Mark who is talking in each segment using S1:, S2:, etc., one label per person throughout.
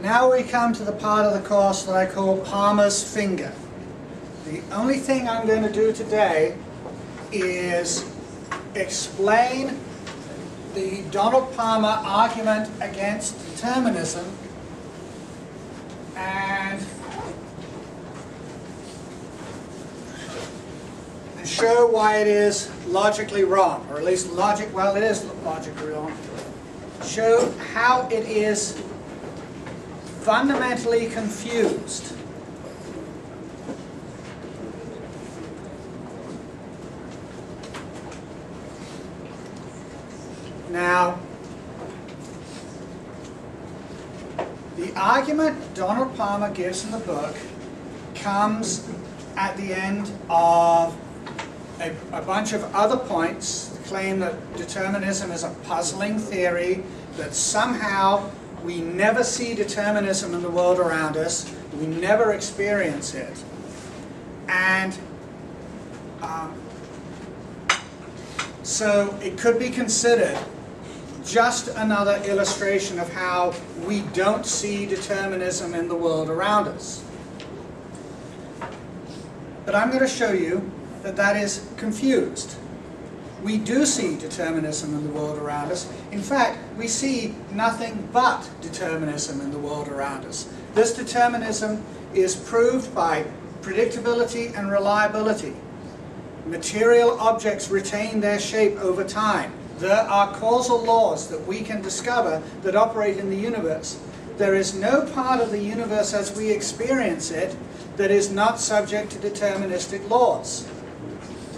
S1: Now we come to the part of the course that I call Palmer's finger. The only thing I'm going to do today is explain the Donald Palmer argument against determinism and show why it is logically wrong, or at least well, it is logically wrong. Show how it is fundamentally confused. Now, the argument Donald Palmer gives in the book comes at the end of a bunch of other points that claim that determinism is a puzzling theory, that somehow we never see determinism in the world around us, we never experience it. And so it could be considered just another illustration of how we don't see determinism in the world around us. But I'm going to show you that that is confused. We do see determinism in the world around us. In fact, we see nothing but determinism in the world around us. This determinism is proved by predictability and reliability. Material objects retain their shape over time. There are causal laws that we can discover that operate in the universe. There is no part of the universe as we experience it that is not subject to deterministic laws.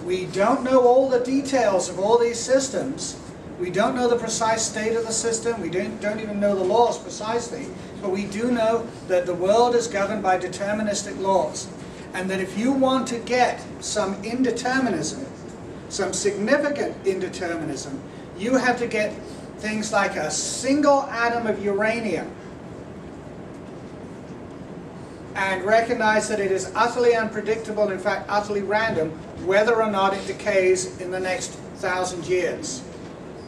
S1: We don't know all the details of all these systems. We don't know the precise state of the system. We don't even know the laws precisely. But we do know that the world is governed by deterministic laws. And that if you want to get some indeterminism, some significant indeterminism, you have to get things like a single atom of uranium and recognize that it is utterly unpredictable, in fact utterly random, whether or not it decays in the next 1,000 years.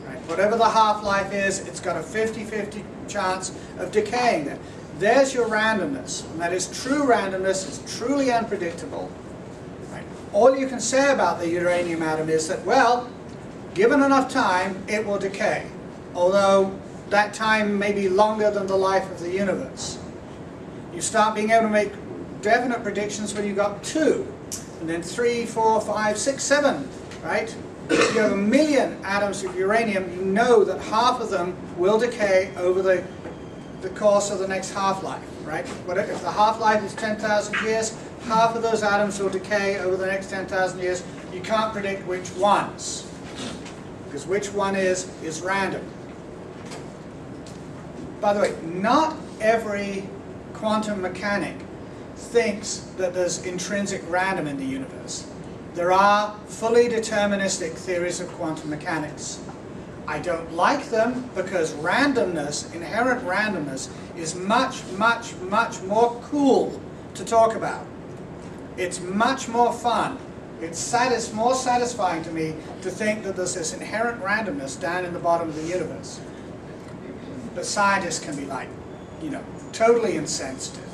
S1: Right? Whatever the half-life is, it's got a 50-50 chance of decaying it. There's your randomness, and that is true randomness, it's truly unpredictable. Right? All you can say about the uranium atom is that, well, given enough time, it will decay, although that time may be longer than the life of the universe. You start being able to make definite predictions when you've got 2, and then 3, 4, 5, 6, 7, right? If you have 1 million atoms of uranium, you know that half of them will decay over the course of the next half-life, right? But if the half-life is 10,000 years, half of those atoms will decay over the next 10,000 years. You can't predict which ones, because which one is random. By the way, not every quantum mechanic thinks that there's intrinsic random in the universe. There are fully deterministic theories of quantum mechanics. I don't like them because randomness, inherent randomness, is much, much, much more cool to talk about. It's much more fun. It's more satisfying to me to think that there's this inherent randomness down in the bottom of the universe. But scientists can be like, you know, totally insensitive.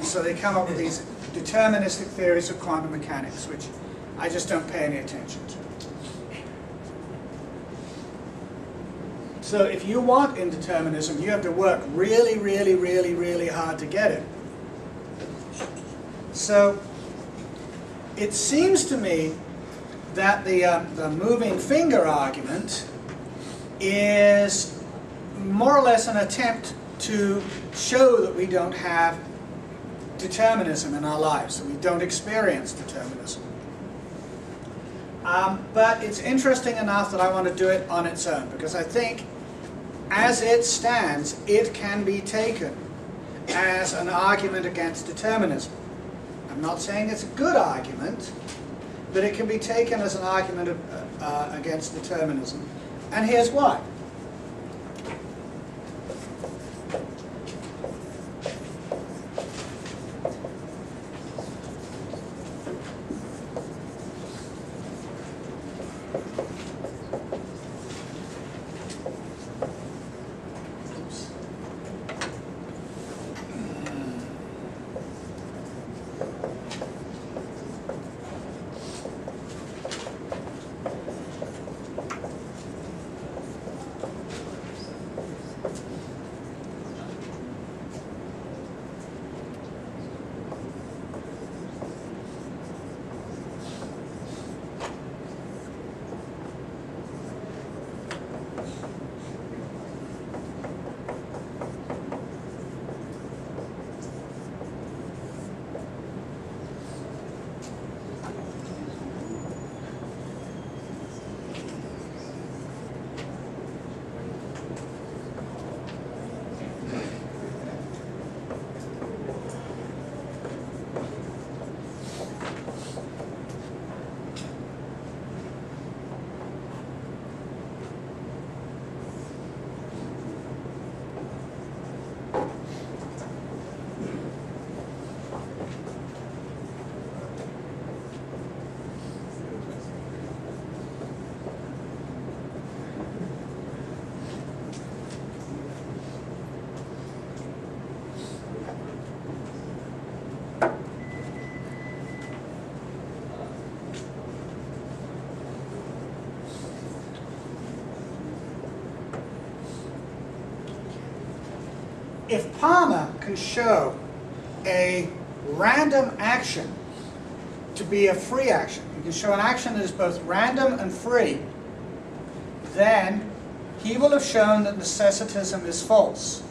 S1: So they come up with these deterministic theories of quantum mechanics, which I just don't pay any attention to. So if you want indeterminism, you have to work really, really, really, really hard to get it. So it seems to me that the moving finger argument is more or less an attempt to show that we don't have determinism in our lives, that we don't experience determinism. But it's interesting enough that I want to do it on its own, because I think as it stands, it can be taken as an argument against determinism. I'm not saying it's a good argument, but it can be taken as an argument against determinism. And here's why. if Palmer can show a random action to be a free action, he can show an action that is both random and free, then he will have shown that necessitism is false.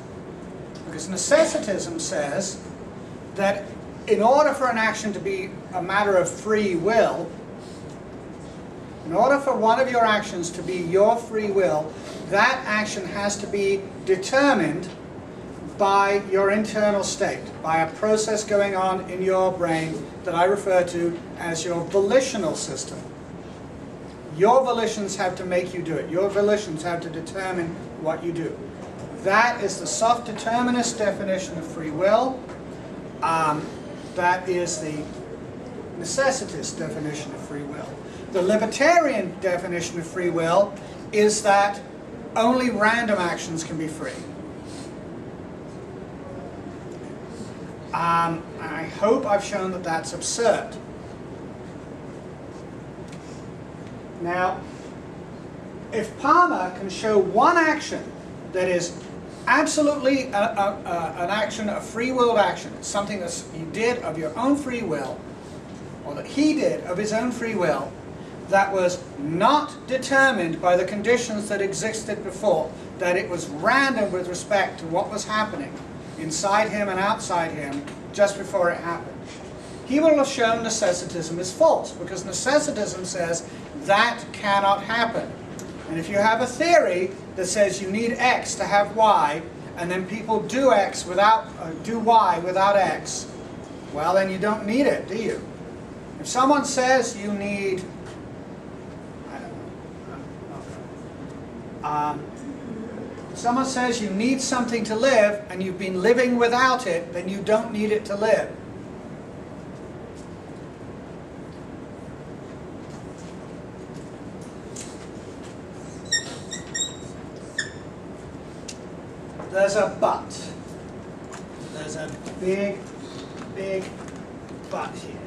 S1: Because necessitism says that in order for an action to be a matter of free will, in order for one of your actions to be your free will, that action has to be determined by your internal state, by a process going on in your brain that I refer to as your volitional system. Your volitions have to make you do it. Your volitions have to determine what you do. That is the soft determinist definition of free will. That is the necessitist definition of free will. The libertarian definition of free will is that only random actions can be free. I hope I've shown that that's absurd. Now, if Palmer can show one action that is absolutely an action, a free-willed action, something that you did of your own free will, or that he did of his own free will, that was not determined by the conditions that existed before, that it was random with respect to what was happening inside him and outside him just before it happened, he will have shown necessitism is false, because necessitism says that cannot happen. And if you have a theory that says you need X to have Y, and then people do X without, do Y without X, well, then you don't need it, do you? If someone says you need, I don't know, if someone says you need something to live and you've been living without it, then you don't need it to live. There's a but. There's a big, big but here.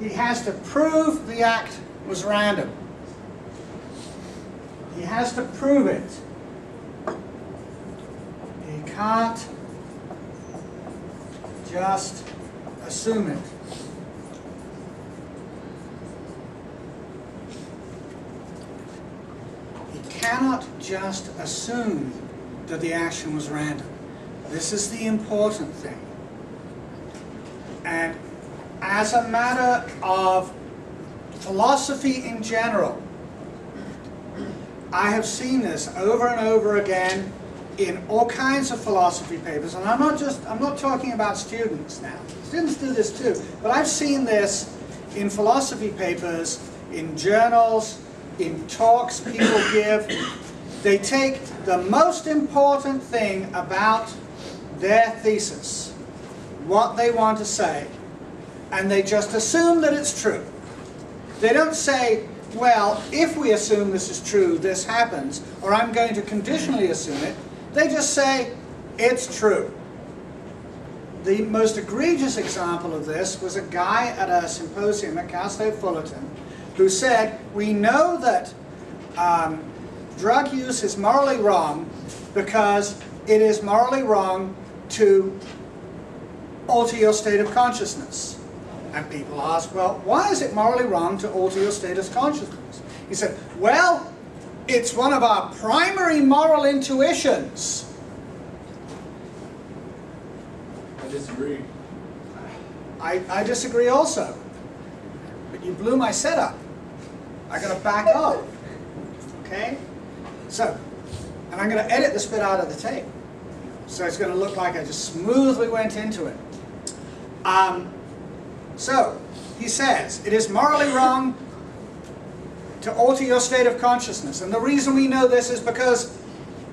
S1: He has to prove the act was random. He has to prove it. He can't just assume it. He cannot just assume that the action was random. This is the important thing. And as a matter of philosophy in general, I have seen this over and over again in all kinds of philosophy papers, and I'm not talking about students now. Students do this too, but I've seen this in philosophy papers, in journals, in talks people give. They take the most important thing about their thesis, what they want to say, and they just assume that it's true. They don't say, well, if we assume this is true, this happens, or I'm going to conditionally assume it. They just say, it's true. The most egregious example of this was a guy at a symposium at Cal State Fullerton who said, we know that drug use is morally wrong because it is morally wrong to alter your state of consciousness. And people ask, well, why is it morally wrong to alter your state of consciousness? He said, well, it's one of our primary moral intuitions.
S2: I disagree.
S1: I disagree also. But you blew my setup. I got to back up. Okay? So, and I'm going to edit this bit out of the tape. So it's going to look like I just smoothly went into it. So, he says, it is morally wrong to alter your state of consciousness. And the reason we know this is because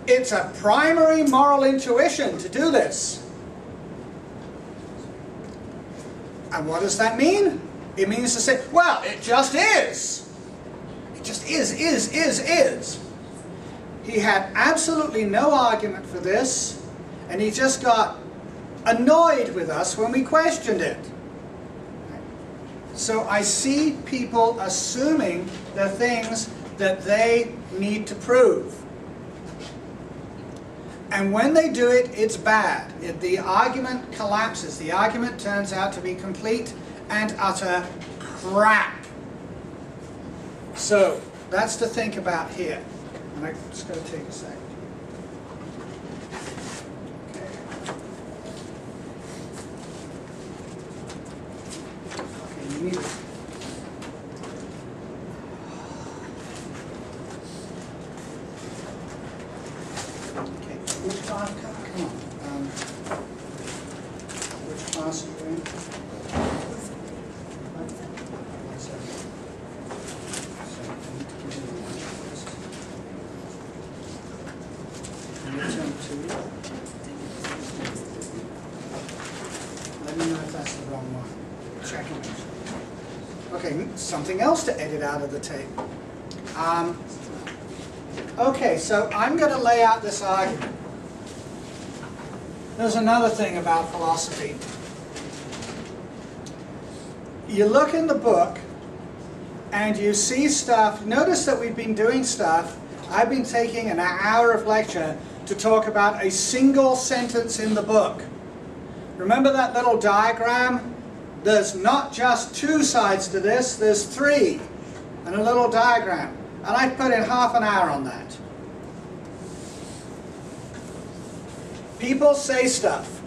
S1: it's a primary moral intuition to do this. And what does that mean? It means to say, well, it just is. It just is. He had absolutely no argument for this, and he just got annoyed with us when we questioned it. So I see people assuming the things that they need to prove. And when they do it, it's bad. The argument collapses. The argument turns out to be complete and utter crap. So that's to think about here. And I'm just going to take a second. Okay, you need it. Which class? Come on. Which class are you in? Let me know if that's the wrong one. Check it. Okay, something else to edit out of the tape. Okay, so I'm going to lay out this argument. There's another thing about philosophy. You look in the book and you see stuff. Notice that we've been doing stuff. I've been taking an hour of lecture to talk about a single sentence in the book. Remember that little diagram? There's not just two sides to this, there's three. And a little diagram. And I put in half an hour on that. People say stuff,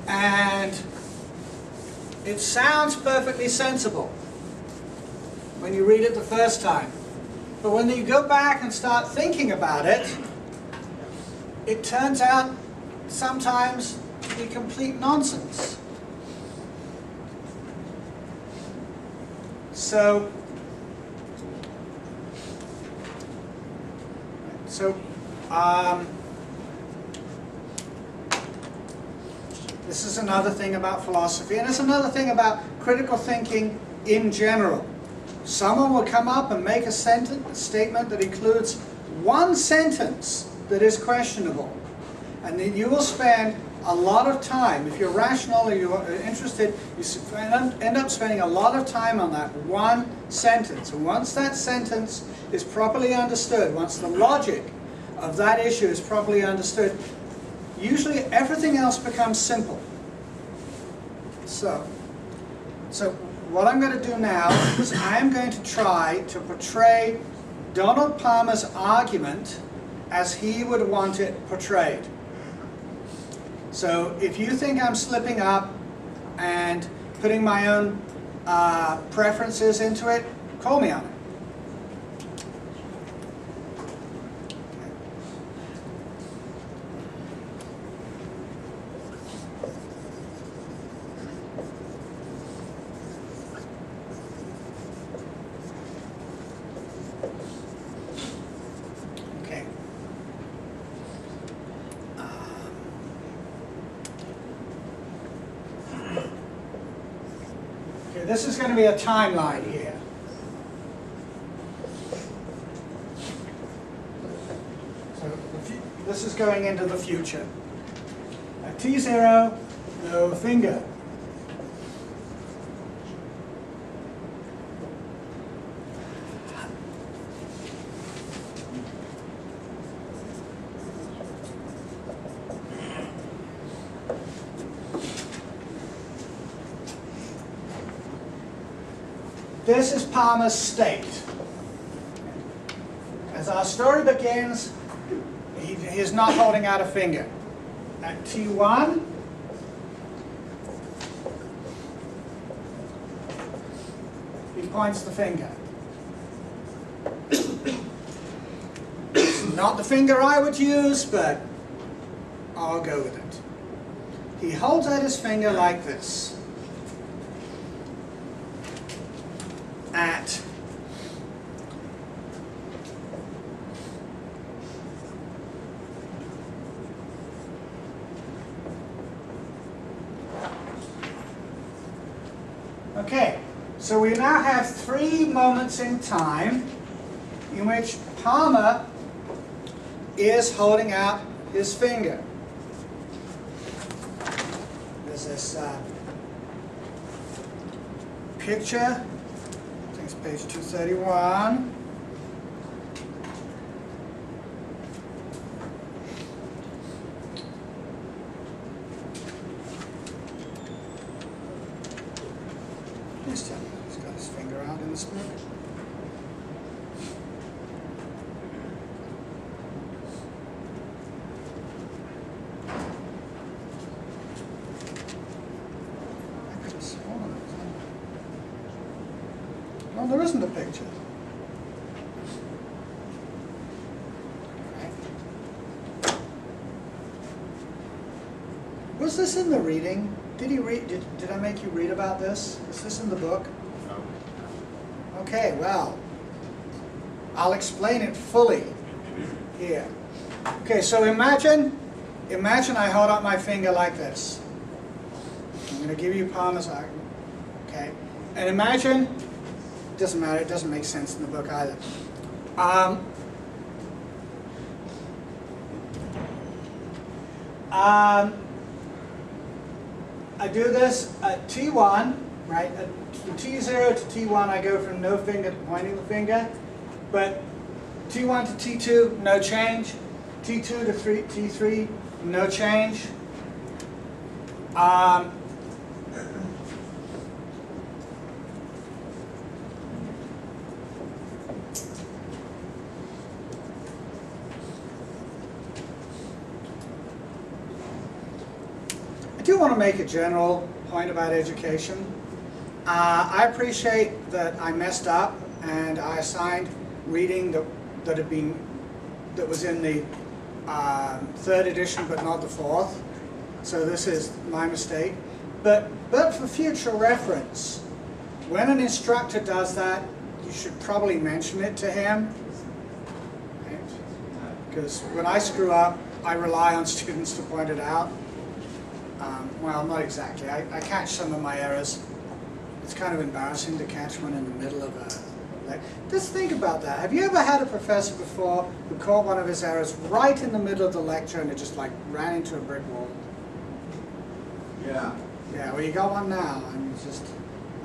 S1: and it sounds perfectly sensible when you read it the first time. But when you go back and start thinking about it, it turns out sometimes to be complete nonsense. So this is another thing about philosophy, and it's another thing about critical thinking in general. Someone will come up and make a statement that includes one sentence that is questionable, and then you will spend a lot of time, if you're rational or you're interested, you end up spending a lot of time on that one sentence. And once that sentence is properly understood, once the logic of that issue is properly understood, usually everything else becomes simple. So what I'm going to do now is I am going to try to portray Donald Palmer's argument as he would want it portrayed. So if you think I'm slipping up and putting my own preferences into it, call me on it. This is going to be a timeline here. So this is going into the future. At T0, no finger. This is Palmer's state. As our story begins, he's not holding out a finger. At T1, he points the finger. It's not the finger I would use, but I'll go with it. He holds out his finger like this. At Okay, so we now have 3 moments in time in which Palmer is holding out his finger. There's this picture, I think it's page 231. Please tell me he's got his finger out in this book. No, there isn't a picture. Okay. Was this in the reading? Did he read? Did I make you read about this? Is this in the book?
S2: No.
S1: Okay, well, I'll explain it fully here. Okay, so imagine I hold up my finger like this. I'm going to give you Palmer's argument. Okay, and imagine. Doesn't matter, it doesn't make sense in the book either. I do this at T1, right? From T0 to T1 I go from no finger to pointing the finger, but T1 to T2, no change. T2 to T3, no change. I do want to make a general point about education. I appreciate that I messed up and I assigned reading that was in the 3rd edition but not the 4th. So this is my mistake. But for future reference, when an instructor does that, you should probably mention it to him. Right? Because when I screw up, I rely on students to point it out. Well, not exactly. I catch some of my errors. It's kind of embarrassing to catch one in the middle of a... Just think about that. Have you ever had a professor before who caught one of his errors right in the middle of the lecture and it just like ran into a brick wall?
S2: Yeah.
S1: Yeah, well, you got one now.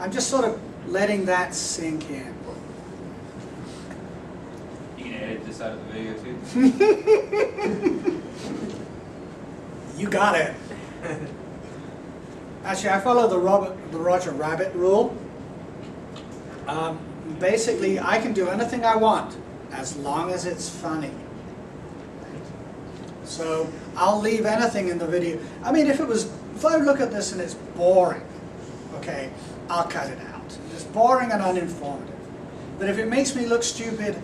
S1: I'm just sort of letting that sink in.
S3: You can edit this out of the video too?
S1: You got it. Actually, I follow the Roger Rabbit rule. Basically, I can do anything I want as long as it's funny. So I'll leave anything in the video. I mean, if I look at this and it's boring, okay, I'll cut it out. It's boring and uninformative. But if it makes me look stupid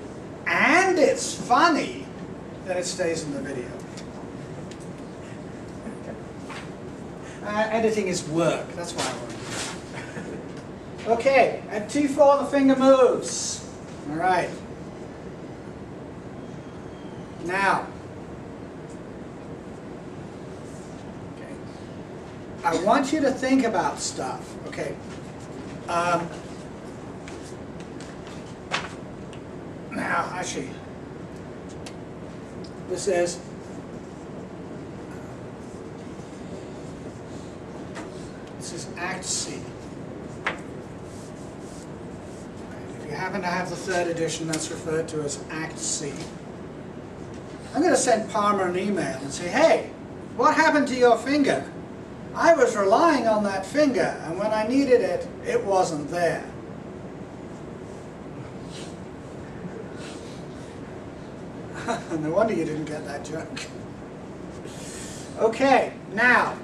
S1: and it's funny, then it stays in the video. Editing is work. That's why I want to do it. Okay, at T4 the finger moves. All right. Now, okay, I want you to think about stuff. Okay. Now, actually, this is. This is Act C. If you happen to have the 3rd edition, that's referred to as Act C. I'm going to send Palmer an email and say, hey, what happened to your finger? I was relying on that finger, and when I needed it, it wasn't there. No wonder you didn't get that joke. Okay, now,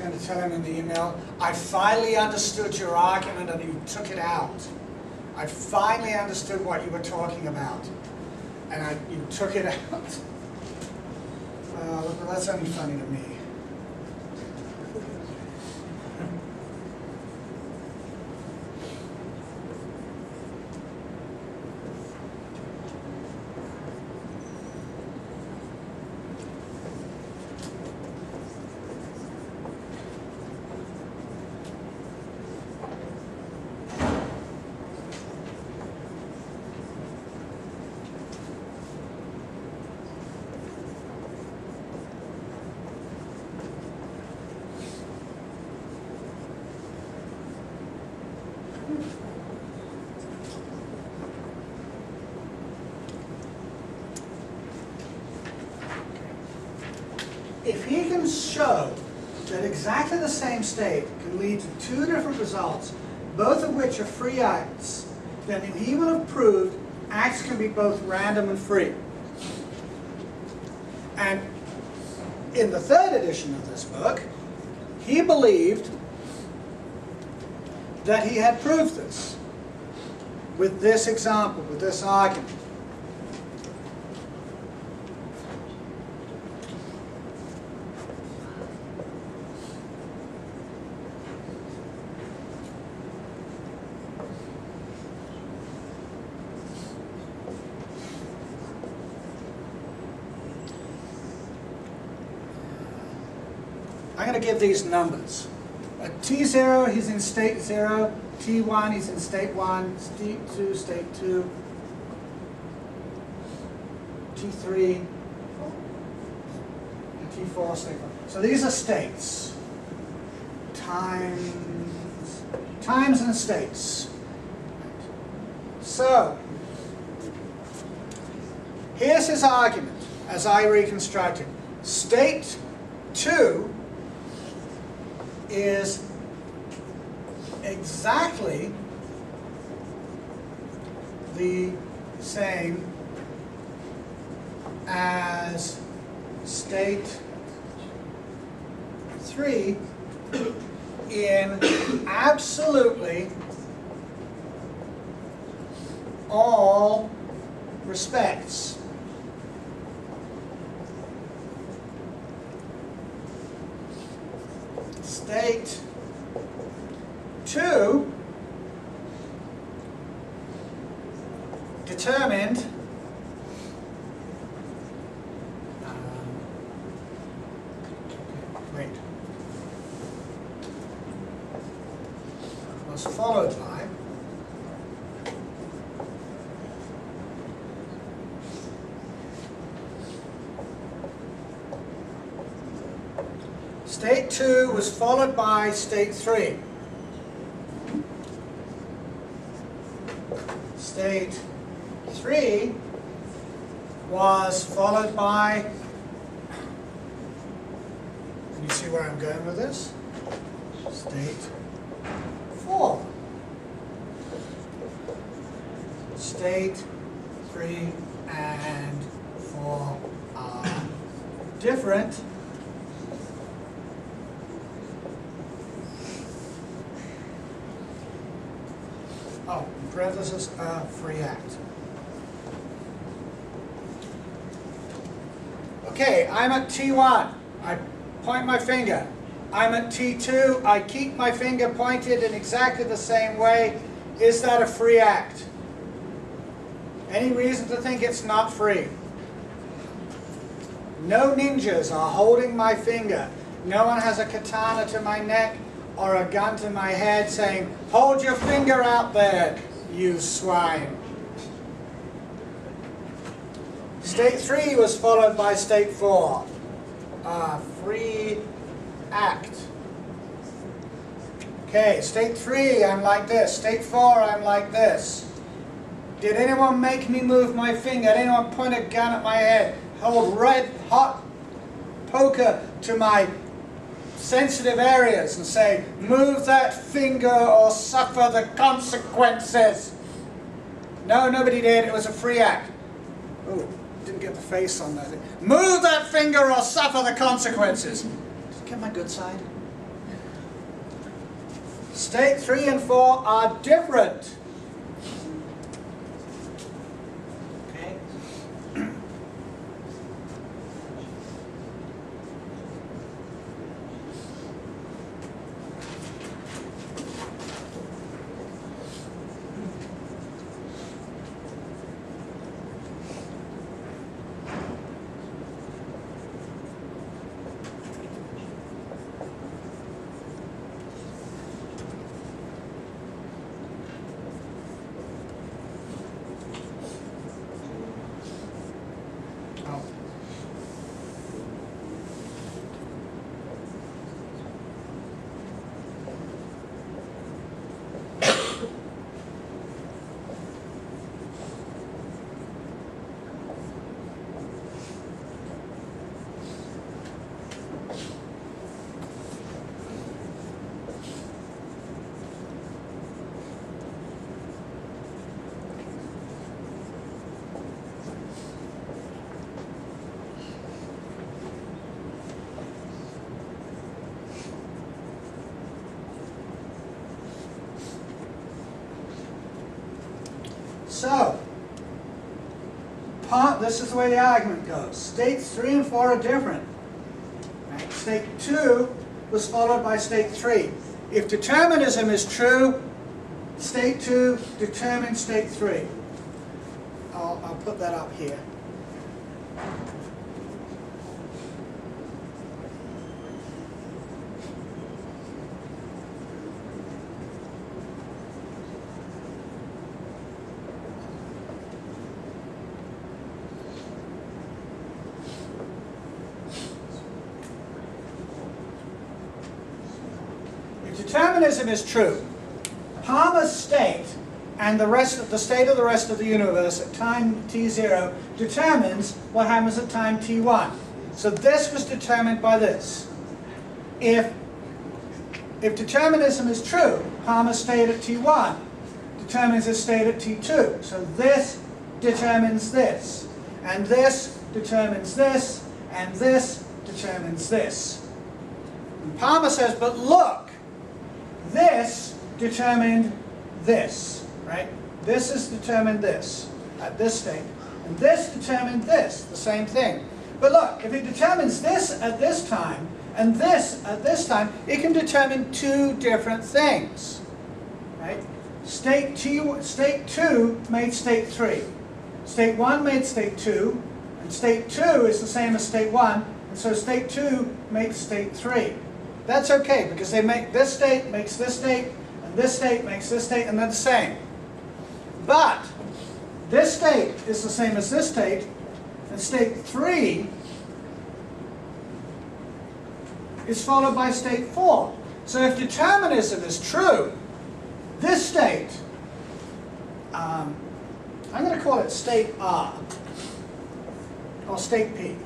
S1: going to tell him in the email, I finally understood your argument and you took it out. I finally understood what you were talking about. And you took it out. Look, that's only funny to me. If he can show that exactly the same state can lead to two different results, both of which are free acts, then he will have proved acts can be both random and free. And in the third edition of this book, he believed that he had proved this with this example, with this argument. I'm going to give these numbers. At T0, he's in state 0. T1, he's in state 1. T2, state 2. T3, and T4, state 1. So these are states. Times and states. So, here's his argument, as I reconstruct it. State 2 is exactly the same as state 3 in absolutely all respects. State 2 determined was followed by state 2 was followed by state 3. State 3 was followed by, can you see where I'm going with this? State 4. State 3 and 4 are different. Oh, in parentheses, a free act. Okay, I'm at T1. I point my finger. I'm at T2. I keep my finger pointed in exactly the same way. Is that a free act? Any reason to think it's not free? No ninjas are holding my finger. No one has a katana to my neck or a gun to my head saying, hold your finger out there, you swine. State 3 was followed by state 4. Free act. Okay, state 3, I'm like this. State 4, I'm like this. Did anyone make me move my finger? Did anyone point a gun at my head? Hold red hot poker to my sensitive areas and say, move that finger or suffer the consequences? No, nobody did. It was a free act. Oh, didn't get the face on that. Move that finger or suffer the consequences. Did you get my good side? State 3 and 4 are different. Okay. So, this is the way the argument goes. States 3 and 4 are different. Right? State 2 was followed by state 3. If determinism is true, state 2 determines state 3. I'll put that up here. Determinism is true. Palmer's state and the state of the rest of the universe at time t0 determines what happens at time t1. So this was determined by this. If determinism is true, Palmer's state at t1 determines his state at t2. So this determines this, and this determines this, and this determines this. And Palmer says, but look, this determined this, right? This has determined this at this state. And this determined this, the same thing. But look, if it determines this at this time, and this at this time, it can determine two different things, right? State 2 made state 3. State 1 made state 2, and state 2 is the same as state 1, and so state 2 makes state 3. That's okay, because they make this state makes this state, and this state makes this state, and they're the same. But this state is the same as this state, and state 3 is followed by state 4. So if determinism is true, this state, I'm going to call it state R, or state P.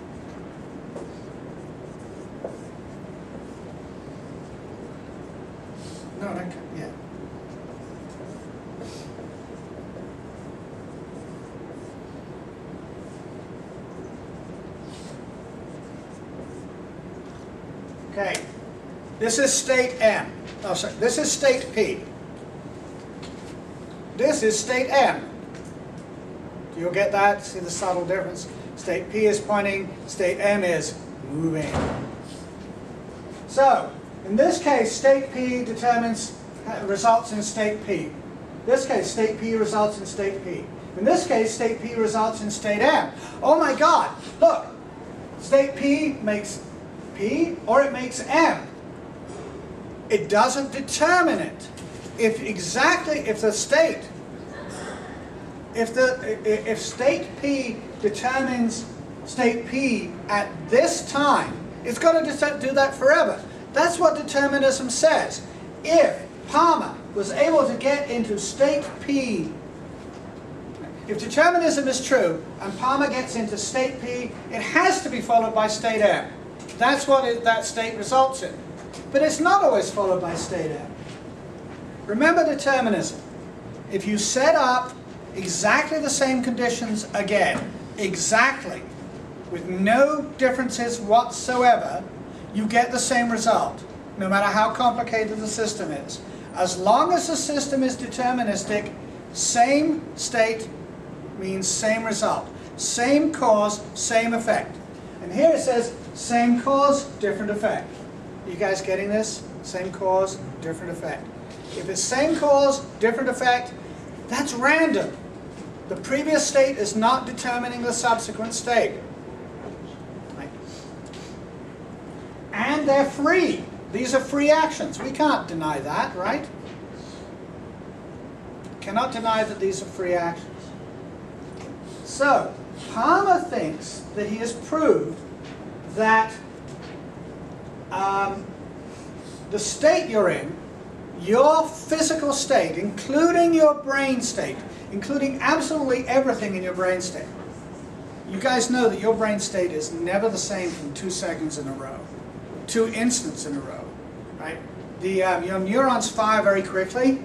S1: No, that can, yeah. Okay, this is state M. Oh, sorry, this is state P. This is state M. Do you get that? See the subtle difference? State P is pointing, state M is moving. So, in this case, state P results in state P. In this case, state P results in state P. In this case, state P results in state M. Oh my God, look, state P makes P or it makes M. It doesn't determine it. If state P determines state P at this time, it's got to do that forever. That's what determinism says. If Palmer was able to get into state P, if determinism is true and Palmer gets into state P, it has to be followed by state M. That's what that state results in. But it's not always followed by state M. Remember determinism. If you set up exactly the same conditions again, exactly, with no differences whatsoever, you get the same result, no matter how complicated the system is. As long as the system is deterministic, same state means same result. Same cause, same effect. And here it says, same cause, different effect. You guys getting this? Same cause, different effect. If it's same cause, different effect, that's random. The previous state is not determining the subsequent state. Right? And they're free. These are free actions. We can't deny that, right? Cannot deny that these are free actions. So, Palmer thinks that he has proved that the state you're in, your physical state, including your brain state, including absolutely everything in your brain state. You guys know that your brain state is never the same from 2 seconds in a row, 2 instants in a row, right? Your neurons fire very quickly.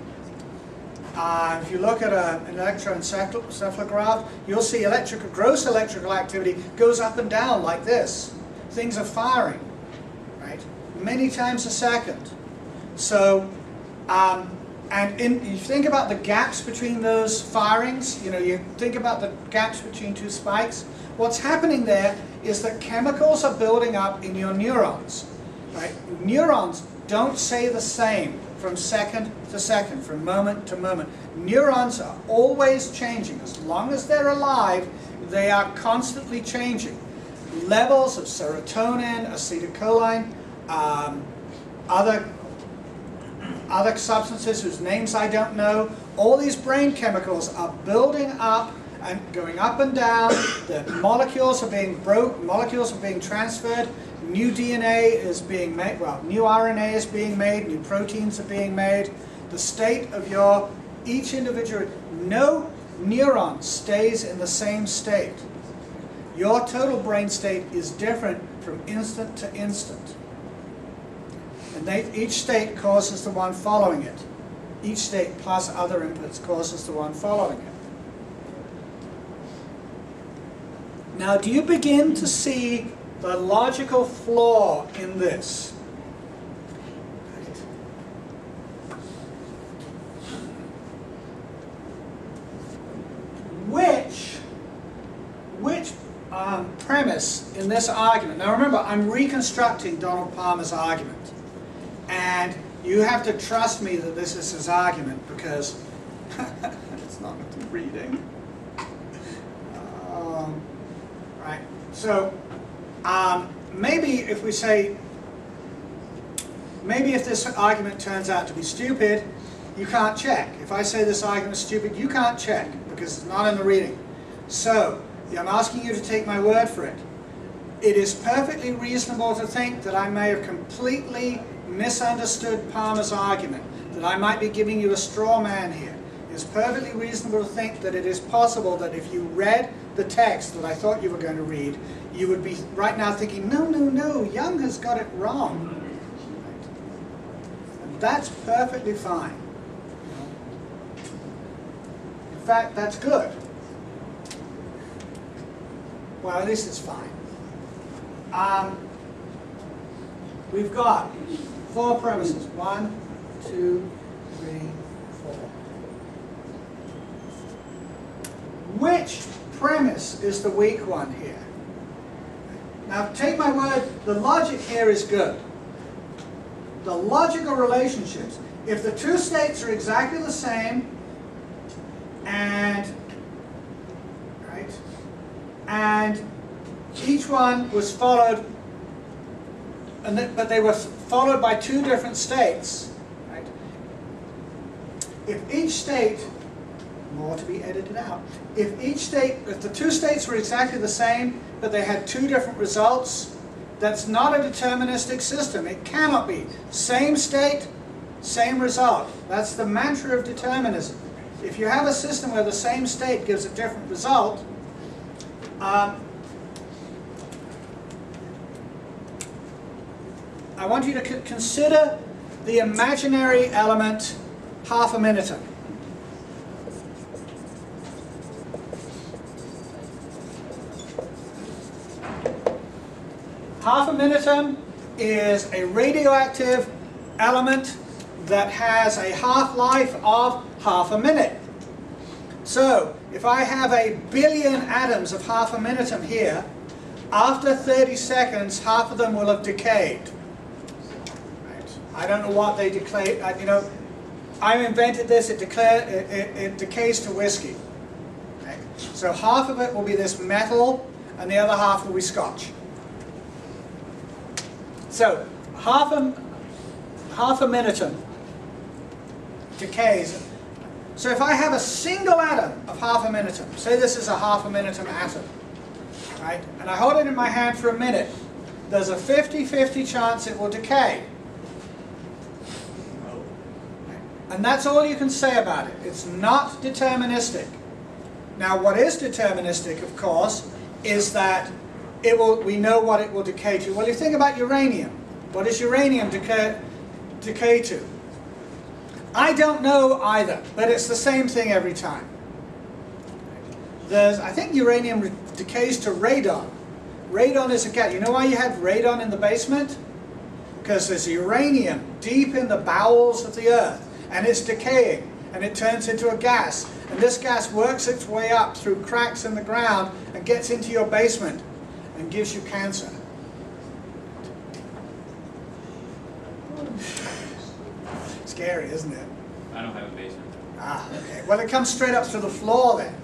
S1: If you look at an electroencephalograph, you'll see gross electrical activity goes up and down like this. Things are firing, right? Many times a second. So, you think about the gaps between those firings, you think about the gaps between 2 spikes. What's happening there is that chemicals are building up in your neurons, right? Neurons don't stay the same from second to second, from moment to moment. Neurons are always changing. As long as they're alive, they are constantly changing. Levels of serotonin, acetylcholine, other substances whose names I don't know, all these brain chemicals are building up and going up and down. The molecules are being molecules are being transferred. New DNA is being made, new RNA is being made, new proteins are being made. The state of each individual, no neuron stays in the same state. Your total brain state is different from instant to instant. And each state causes the one following it. Each state plus other inputs causes the one following it. Now, do you begin to see the logical flaw in this? Which premise in this argument? Now remember, I'm reconstructing Donald Palmer's argument. And you have to trust me that this is his argument, because it's not reading. Right. So maybe if we say, maybe if this argument turns out to be stupid, you can't check. If I say this argument is stupid, you can't check, because it's not in the reading. So I'm asking you to take my word for it. It is perfectly reasonable to think that I may have completely misunderstood Palmer's argument, that I might be giving you a straw man here. It is perfectly reasonable to think that it is possible that if you read the text that I thought you were going to read, you would be right now thinking, no, no, no, Young has got it wrong. And that's perfectly fine. In fact, that's good. Well, at least it's fine. We've got 4 premises. 1, 2, 3, 4. Which premise is the weak one here? Now, take my word, the logic here is good. The logical relationships. If the 2 states are exactly the same, and each one was followed, but they were followed by 2 different states, right? If each state, more to be edited out, if the 2 states were exactly the same, but they had 2 different results, that's not a deterministic system. It cannot be. Same state, same result. That's the mantra of determinism. If you have a system where the same state gives a different result, I want you to consider the imaginary element half a minutum. Half a minutum is a radioactive element that has a half-life of half a minute. So, if I have a billion atoms of half a minutum here, after 30 seconds, half of them will have decayed. Right. I don't know what they decay. You know, I invented this. It decays to whiskey. Right. So half of it will be this metal, and the other half will be scotch. So half a minutum decays. So if I have a single atom of half a minutum, say this is a half a minutum atom, right, and I hold it in my hand for a minute, there's a 50-50 chance it will decay. And that's all you can say about it. It's not deterministic. Now what is deterministic, of course, is that we know what it will decay to. Well, you think about uranium. What does uranium decay to? I don't know either, but it's the same thing every time. I think uranium decays to radon. Radon is a gas. You know why you have radon in the basement? Because there's uranium deep in the bowels of the earth, and it's decaying, and it turns into a gas. And this gas works its way up through cracks in the ground and gets into your basement and gives you cancer. Scary, isn't it?
S3: I don't have a basement.
S1: Ah, okay. Well, it comes straight up through the floor then.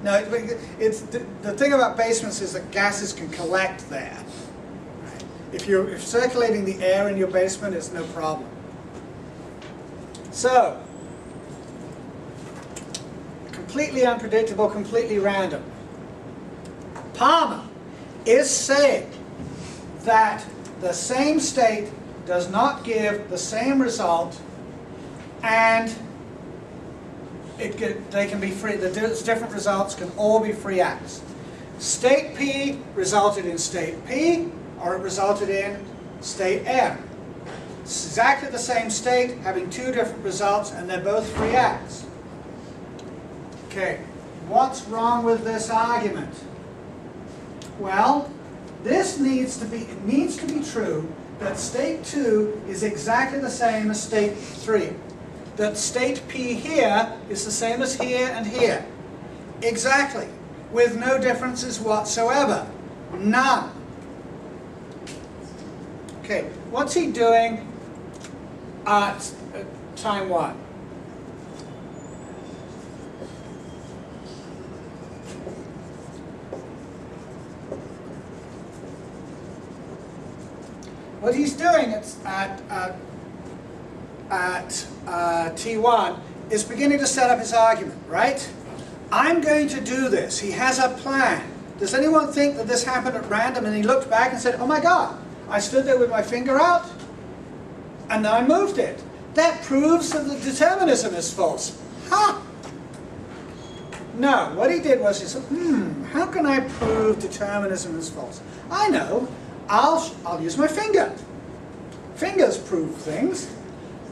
S1: No, the thing about basements is that gases can collect there. Right? If you're circulating the air in your basement, it's no problem. So, completely unpredictable, completely random. Palmer is saying that the same state does not give the same result, and they can be free. The different results can all be free acts. State P resulted in state P, or it resulted in state M. It's exactly the same state, having two different results, and they're both free acts. Okay, what's wrong with this argument? Well, this needs to be true that state 2 is exactly the same as state 3. That state P here is the same as here and here. Exactly. With no differences whatsoever. None. Okay, what's he doing at time 1? What he's doing at T1 is beginning to set up his argument, right? I'm going to do this. He has a plan. Does anyone think that this happened at random and he looked back and said, oh my God, I stood there with my finger out and then I moved it. That proves that the determinism is false. Ha! No, what he did was he said, how can I prove determinism is false? I know. I'll use my finger. Fingers prove things.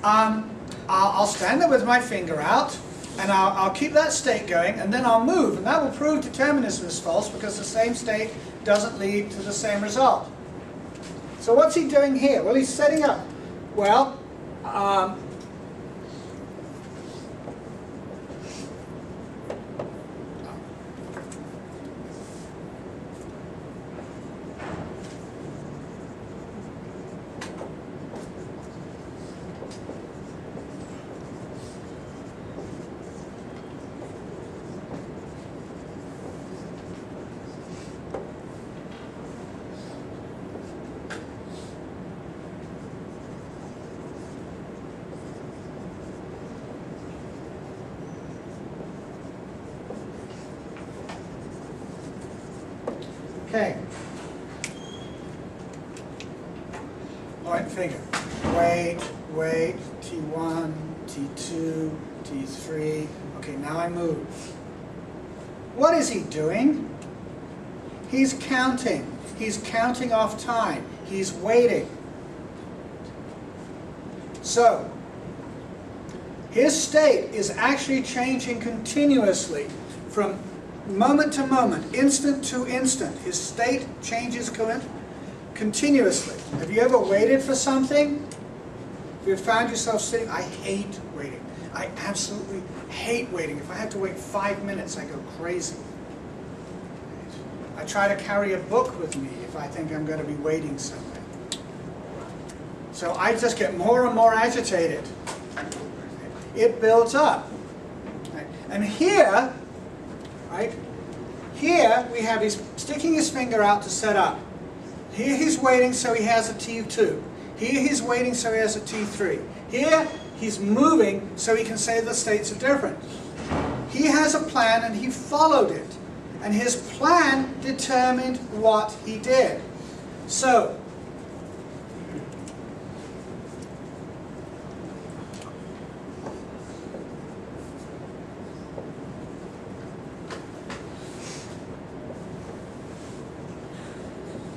S1: I'll stand there with my finger out, and I'll keep that state going, and then I'll move, and that will prove determinism is false because the same state doesn't lead to the same result. So what's he doing here? Well, he's setting up. Well, okay. Point finger. Wait, T1, T2, T3. Okay, now I move. What is he doing? He's counting. He's counting off time. He's waiting. So, his state is actually changing continuously from moment to moment, instant to instant. His state changes continuously. Have you ever waited for something? If you found yourself sitting, I hate waiting. I absolutely hate waiting. If I have to wait 5 minutes, I go crazy. I try to carry a book with me if I think I'm going to be waiting somewhere. So I just get more and more agitated. It builds up. Right? And here, right, here we have he's sticking his finger out to set up. Here he's waiting so he has a T2. Here he's waiting so he has a T3. Here he's moving so he can say the states are different. He has a plan and he followed it. And his plan determined what he did. So,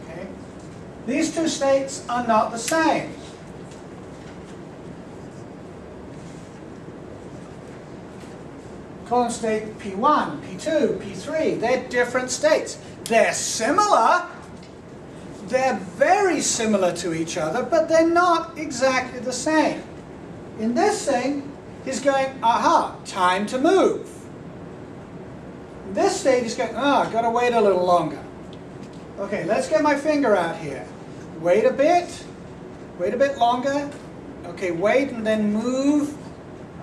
S1: okay, these two states are not the same. Call them state P1, P2, P3. They're different states. They're similar. They're very similar to each other, but they're not exactly the same. In this thing, he's going, aha, time to move. In this state, he's going, I've got to wait a little longer. Okay, let's get my finger out here. Wait a bit longer. Okay, wait and then move.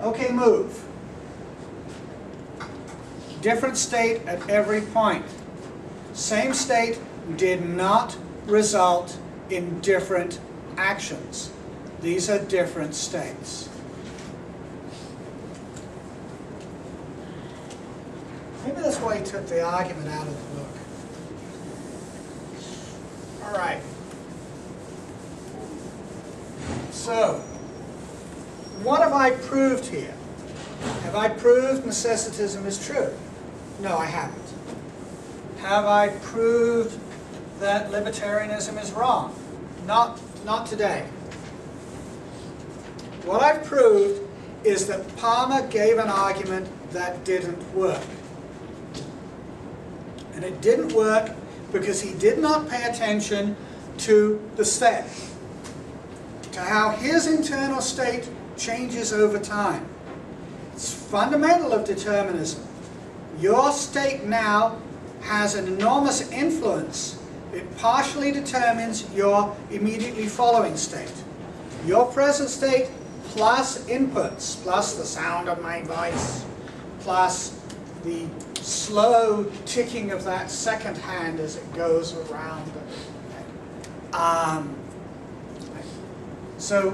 S1: Okay, move. Different state at every point. Same state did not result in different actions. These are different states. Maybe that's why he took the argument out of the book. All right. So, what have I proved here? Have I proved necessitism is true? No, I haven't. Have I proved that libertarianism is wrong? Not today. What I've proved is that Palmer gave an argument that didn't work. And it didn't work because he did not pay attention to the state, to how his internal state changes over time. It's fundamental of determinism. Your state now has an enormous influence. It partially determines your immediately following state. Your present state plus inputs, plus the sound of my voice, plus the slow ticking of that second hand as it goes around. So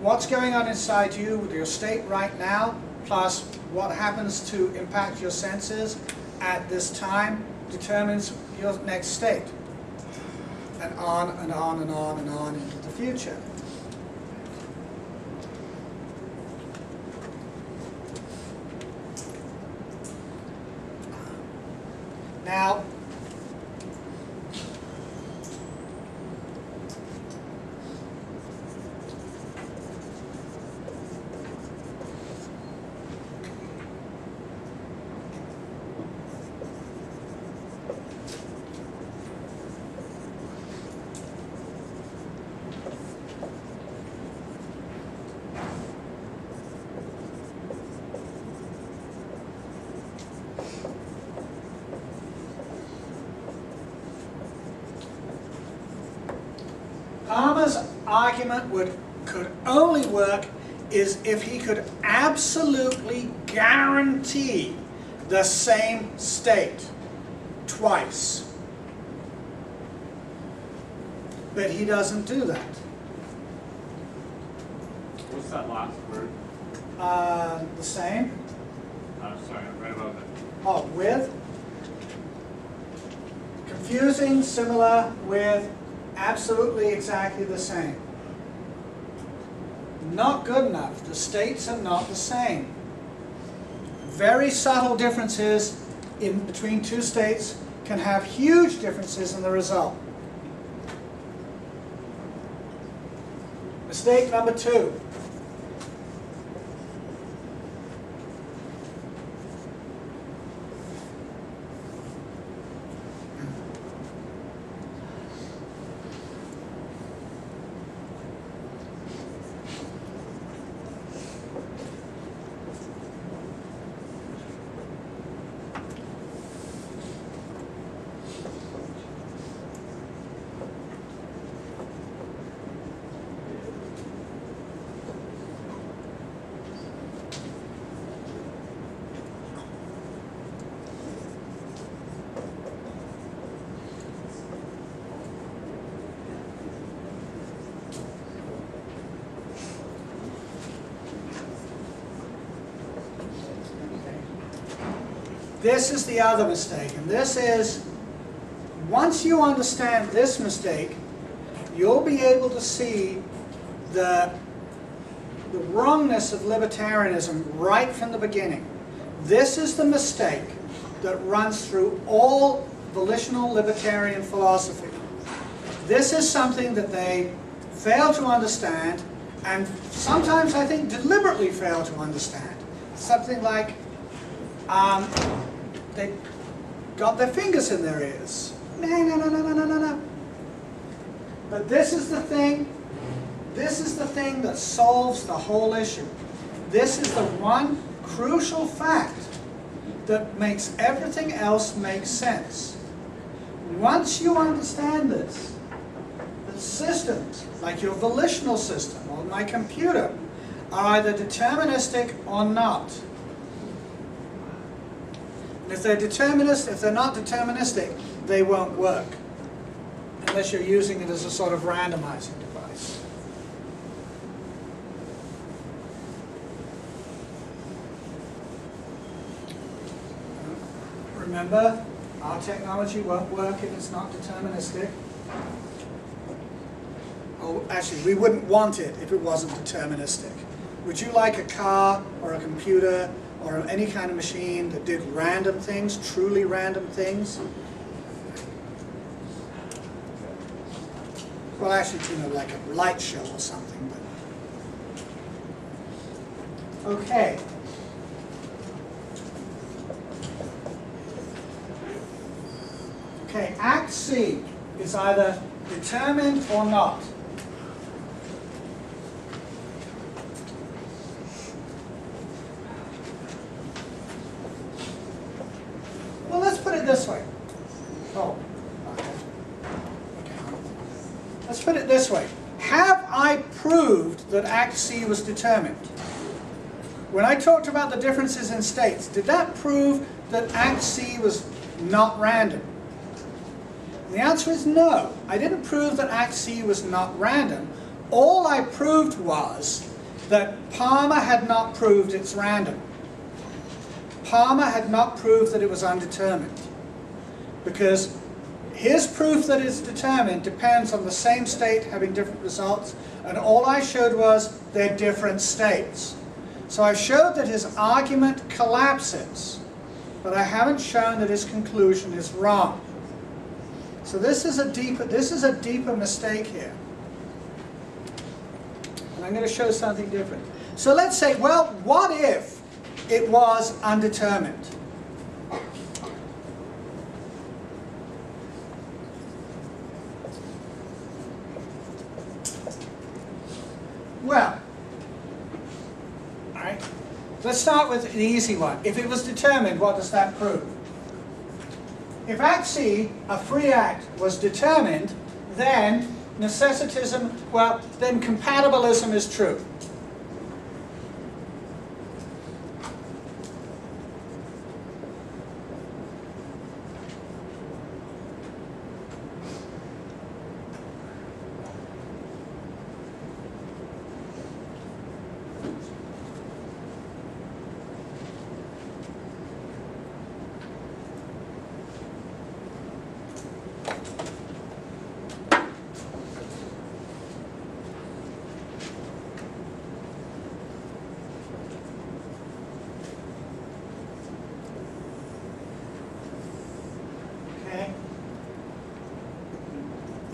S1: what's going on inside you with your state right now, plus what happens to impact your senses at this time, determines your next state. And on and on and on and on into the future. Now, Palmer's argument could only work is if he could absolutely guarantee the same state twice. But he doesn't do that.
S3: What's that last word?
S1: The same.
S3: Sorry, right above it.
S1: Oh, with. Confusing, similar, with, absolutely exactly the same. Not good enough. The states are not the same. Very subtle differences between two states can have huge differences in the result. Mistake number 2. this is the other mistake, and this is, once you understand this mistake, you'll be able to see the wrongness of libertarianism right from the beginning. This is the mistake that runs through all volitional libertarian philosophy. This is something that they fail to understand, and sometimes I think deliberately fail to understand. Something like they got their fingers in their ears. No. But this is the thing that solves the whole issue. This is the one crucial fact that makes everything else make sense. Once you understand this, that systems, like your volitional system or my computer, are either deterministic or not. And if they're not deterministic, they won't work, unless you're using it as a sort of randomizing device. Remember, our technology won't work if it's not deterministic. Oh, actually, we wouldn't want it if it wasn't deterministic. Would you like a car or a computer or any kind of machine that did random things, truly random things? Well, actually, you know, like a light show or something. But okay. Okay, Act C is either determined or not. Well, let's put it this way. Oh, okay. Let's put it this way. Have I proved that Act C was determined? When I talked about the differences in states, did that prove that Act C was not random? The answer is no. I didn't prove that Act C was not random. All I proved was that Palmer had not proved it's random. Palmer had not proved that it was undetermined. Because his proof that it's determined depends on the same state having different results, and all I showed was they're different states. So I showed that his argument collapses, but I haven't shown that his conclusion is wrong. So this is a deeper mistake here. And I'm going to show something different. So let's say, well, what if it was undetermined? Well, all right, let's start with an easy one. If it was determined, what does that prove? If Act C, a free act, was determined, then necessitism, well, then compatibilism is true.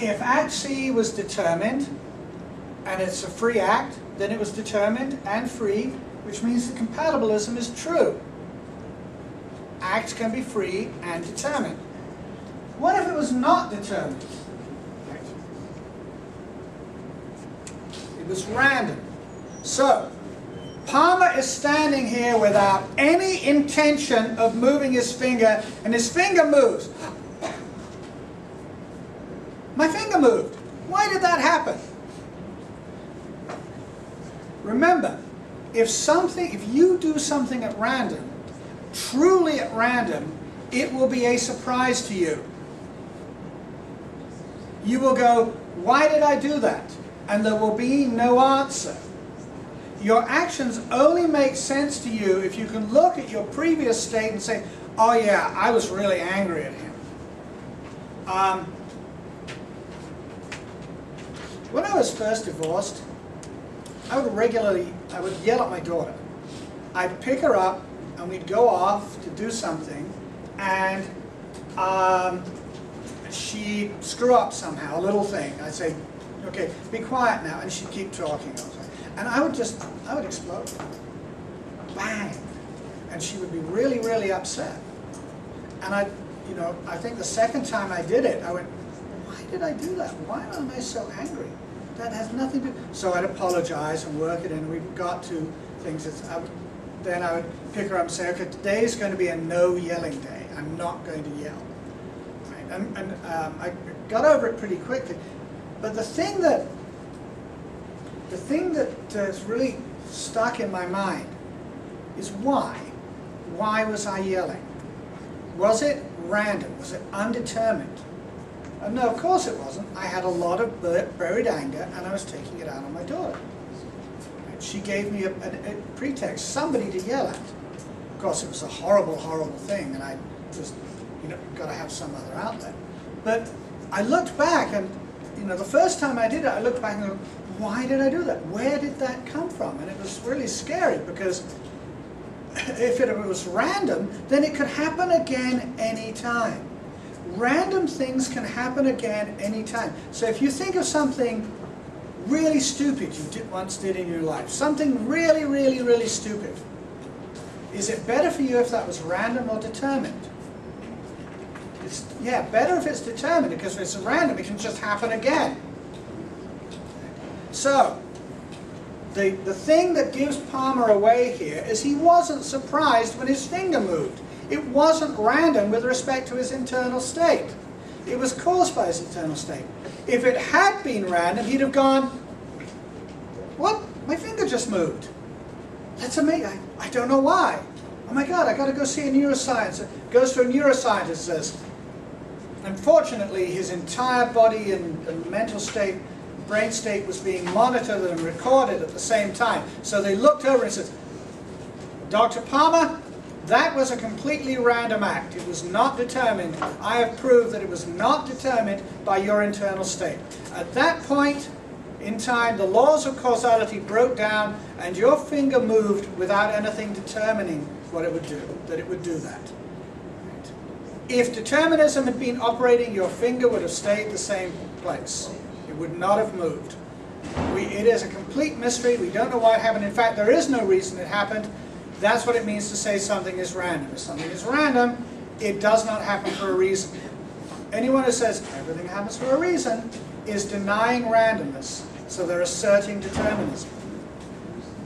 S1: If Act C was determined, and it's a free act, then it was determined and free, which means that compatibilism is true. Acts can be free and determined. What if it was not determined? It was random. So, Palmer is standing here without any intention of moving his finger, and his finger moves. My finger moved. Why did that happen? Remember, if you do something at random, truly at random, it will be a surprise to you. You will go, why did I do that? And there will be no answer. Your actions only make sense to you if you can look at your previous state and say, Oh yeah, I was really angry at him. When I was first divorced, I would yell at my daughter. I'd pick her up and we'd go off to do something, and she'd screw up somehow, a little thing. I'd say, okay, be quiet now, and she'd keep talking. And I would explode. Bang! And she would be really, really upset. And I think the second time I did it, I went, why did I do that? Why am I so angry? That has nothing to do. So I'd apologize and work it in. We got to things that then I would pick her up and say, okay, today's going to be a no yelling day. I'm not going to yell. Right? And I got over it pretty quickly. But the thing that has really stuck in my mind is why? Why was I yelling? Was it random? Was it undetermined? No, of course it wasn't. I had a lot of buried anger, and I was taking it out on my daughter. She gave me a pretext, somebody to yell at. Of course, it was a horrible, horrible thing, and I just, got to have some other outlet. But I looked back, and the first time I did it, I looked back and go, why did I do that? Where did that come from? And it was really scary, because if it was random, then it could happen again any time. Random things can happen again any time. So if you think of something really stupid you once did in your life, something really, really, really stupid, is it better for you if that was random or determined? Yeah, better if it's determined, because if it's random, it can just happen again. So, the thing that gives Palmer away here is he wasn't surprised when his finger moved. It wasn't random with respect to his internal state. It was caused by his internal state. If it had been random, he'd have gone, what? My finger just moved. That's amazing. I don't know why. Oh my God, I got to go see a neuroscientist. Goes to a neuroscientist, says, unfortunately, his entire body and mental state, brain state was being monitored and recorded at the same time. So they looked over and said, Dr. Palmer, that was a completely random act. It was not determined. I have proved that it was not determined by your internal state. At that point in time, the laws of causality broke down, and your finger moved without anything determining what it would do, that it would do that. If determinism had been operating, your finger would have stayed the same place. It would not have moved. It is a complete mystery. We don't know why it happened. In fact, there is no reason it happened. That's what it means to say something is random. If something is random, it does not happen for a reason. Anyone who says everything happens for a reason is denying randomness. So they're asserting determinism.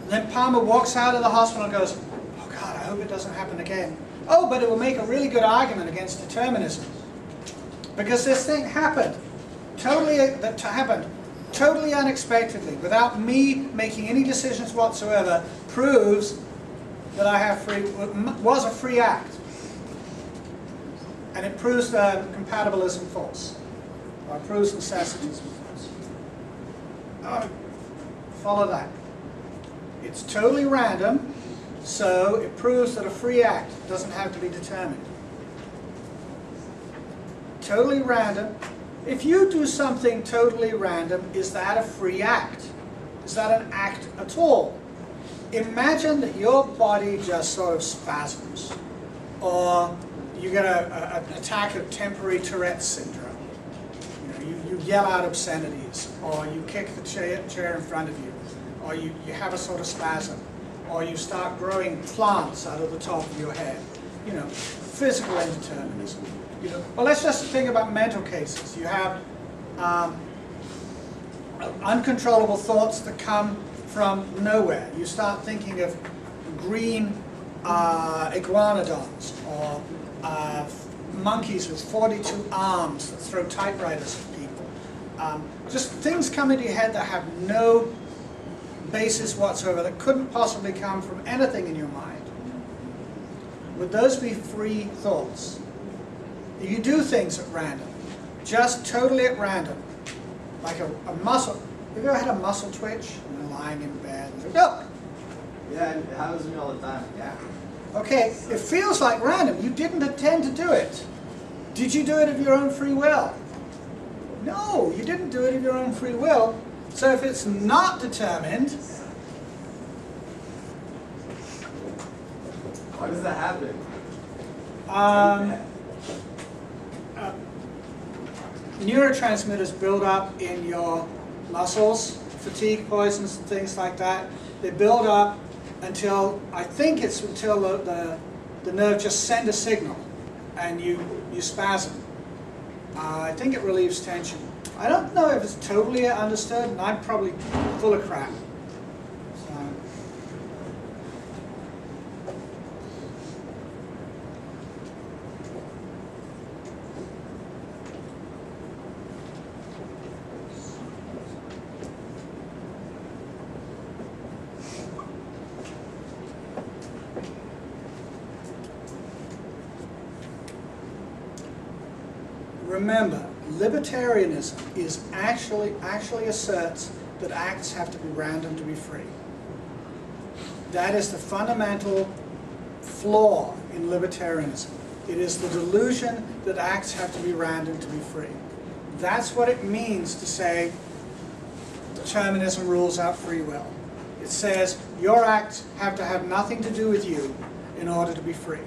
S1: And then Palmer walks out of the hospital and goes, oh God, I hope it doesn't happen again. Oh, but it will make a really good argument against determinism. Because this thing happened. Totally unexpectedly, without me making any decisions whatsoever, proves that I have was a free act. And it proves compatibilism false. Or it proves necessitism false. Follow that. It's totally random, so it proves that a free act doesn't have to be determined. Totally random. If you do something totally random, is that a free act? Is that an act at all? Imagine that your body just sort of spasms, or you get an attack of temporary Tourette's syndrome. You yell out obscenities, or you kick the chair in front of you, or you have a sort of spasm, or you start growing plants out of the top of your head. Physical indeterminism. Well, let's just think about mental cases. You have uncontrollable thoughts that come from nowhere. You start thinking of green iguanodons, or monkeys with 42 arms that throw typewriters at people. Just things come into your head that have no basis whatsoever, that couldn't possibly come from anything in your mind. Would those be free thoughts? You do things at random, just totally at random, like a muscle. Have you ever had a muscle twitch? And you're lying in bed and go,
S2: Yeah, it happens to me all the time. Yeah.
S1: Okay, it feels like random. You didn't intend to do it. Did you do it of your own free will? No, you didn't do it of your own free will. So if it's not determined,
S2: Why does that happen?
S1: Neurotransmitters build up in your muscles, fatigue poisons and things like that. They build up until, I think it's until the nerve just sends a signal and you spasm. I think it relieves tension. I don't know if it's totally understood, and I'm probably full of crap. So. Remember, libertarianism is actually asserts that acts have to be random to be free. That is the fundamental flaw in libertarianism. It is the delusion that acts have to be random to be free. That's what it means to say determinism rules out free will. It says your acts have to have nothing to do with you in order to be free.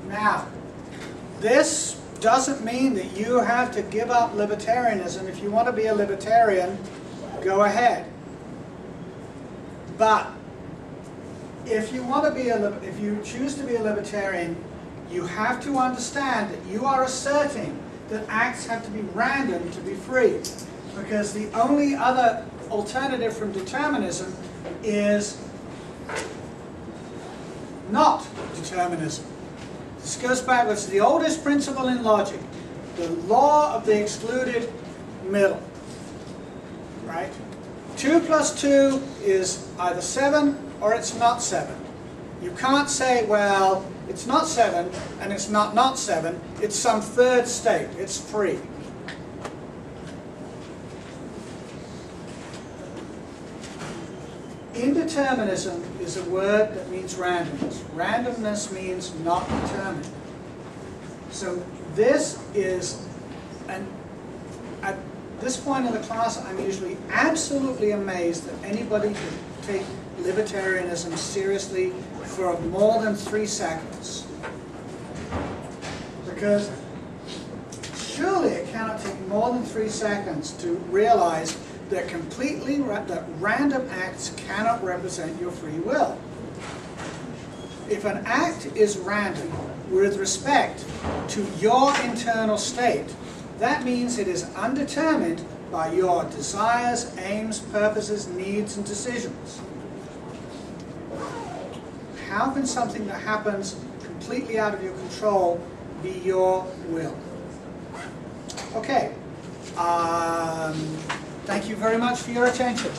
S1: Now, this doesn't mean that you have to give up libertarianism. If you want to be a libertarian, go ahead. But if you choose to be a libertarian, you have to understand that you are asserting that acts have to be random to be free, because the only other alternative from determinism is not determinism. This goes back to the oldest principle in logic, the law of the excluded middle, right? 2 plus 2 is either 7 or it's not 7. You can't say, well, it's not 7 and it's not 7. It's some third state. It's free. Indeterminism is a word that means randomness. Randomness means not determined. So this is, at this point in the class, I'm usually absolutely amazed that anybody can take libertarianism seriously for more than 3 seconds. Because surely it cannot take more than 3 seconds to realize that that random acts cannot represent your free will. If an act is random with respect to your internal state, that means it is undetermined by your desires, aims, purposes, needs, and decisions. How can something that happens completely out of your control be your will? Okay. Thank you very much for your attention.